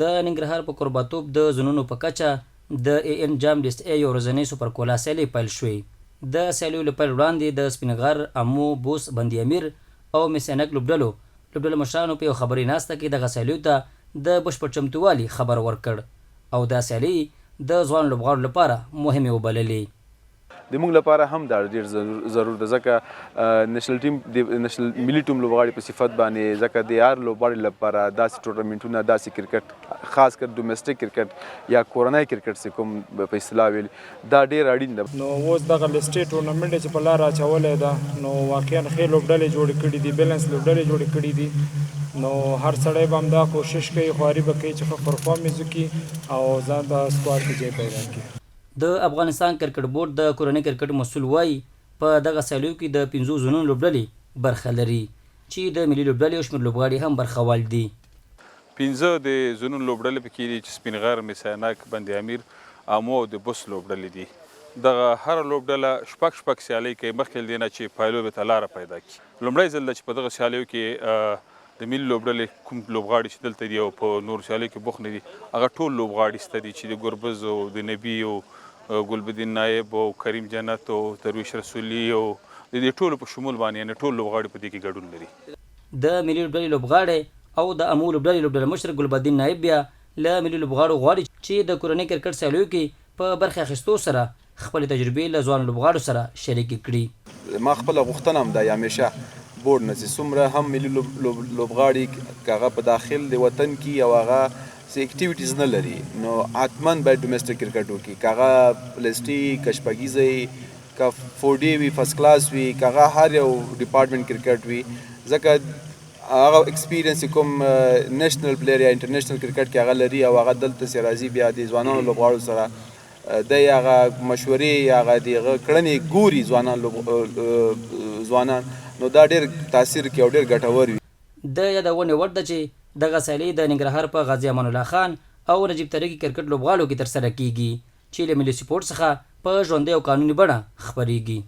د ننګرهار په قرباتوب د زونونو په کچه د AN جام ډیسټ A یو ورځنۍ سوپر کولا سیالۍ پیل شوې. د سیالیو له پیل وړاندې د سپین غر، امو، بوس، بندي امیر او مسینک لوبډلو مشرانو په یو خبري ناسته کې دغه سیالیو ته د بشپړ چمتووالي خبر ورکړ او دا سیالۍ د ځوان لوبغاړو لپاره مهمې وبللې. د موږ لپاره هم دا ډېر ضرور ده ځکه نېشنل ټیم د نېشنل ملي ټیم لوبغاړي په صفت باندې ځکه د هر لوبغاړي لپاره داسې ټورنمنټونه، داسې کرکټ، خاص کر ډومېسټک کرکټ یا کورنی کرکټ چې کوم په اصطلاح ویل، دا ډېر اړین ده. نو اوس دغه لسټې ټورنمنټ چې په لار اچولی ده نو واقعا ښې لوبډلې جوړې کړي دي، بیلنس لوبډلې جوړې کړي دي. نو هر سړی به همدا کوشش کوي، خواري به کوي چې ښه پرفارمنس وکړي او ځان د سکواډ کې ځای پیدا کړي. د افغانستان کرکټ بورډ د کورنۍ کرکټ مسؤل وایي په دغه سیالیو کې د 5 زونونو لوبډلې برخه لري چې د ملي لوبډلې او شمېر لوبغاړي هم برخوال دي. 15 د زونونو لوبډلې پکې دي چې سپین غر، مسینک، بندي امیر، امو او د بوس لوبډلې دي. دغه هره لوبډله شپږ سیالۍ کوي مخکې له دې نه چې پایلوبې ته لاره پیدا کړي. لومړی ځل ده چې په دغه سیالیو کې د ملي لوبډلې کوم لوبغاړي چې دلته دي او په نورو سیالیو کې بوخت نه دي، هغه ټول لوبغاړي شته دي چې د ګربز او د نبي او ګلبدین نایب او کریم جنت او درویش رسولي او د دې ټولو په شمول باندې یعنې ټول لوبغاړي په دې کې ګډون لري. د ملي لوبډلې لوبغاړی او د امو لوبډلې لوبډله مشر ګلبدین نایب بیا له ملي لوبغاړو غواړي چې د کورنۍ کرکټ سیالیو کې په برخه اخیستو سره خپلې تجربې له ځوانو لوبغاړو سره شریکې کړي. ما خپله غوښتنه هم ده همیشه بورډ نه چې څومره هم ملي لوبغاړي که هغه په داخل د وطن کې او هغه اکټیویټیز نه لري نو حتما باید ډومېسټک کرکټ وکړي، که هغه پلسټي، که شپږیزه، که 4D وي، فرست کلاس وي، که هغه هر یو ډپارټمنټ کرکټ وي، ځکه هغه ایکسپیرینس کوم نیشنل پلیر یا انټرنیشنل کرکټ کې هغه لري او هغه دلته چې راځي بیا د ځوانانو لوبغاړو سره د هغه مشورې هغه د هغه کړنې ګوري ځوانان نو دا ډېر تاثیر کوي او ډېر ګټور وي. د یادونې وړ ده چې دغه سیالۍ د ننګرهار په غازي امان الله خان او نجیب طریقې کرکټ لوبغاړو کې ترسره کیږي چې له ملي سپورټ څخه په ژوندۍ او قانوني بڼه خپریږي.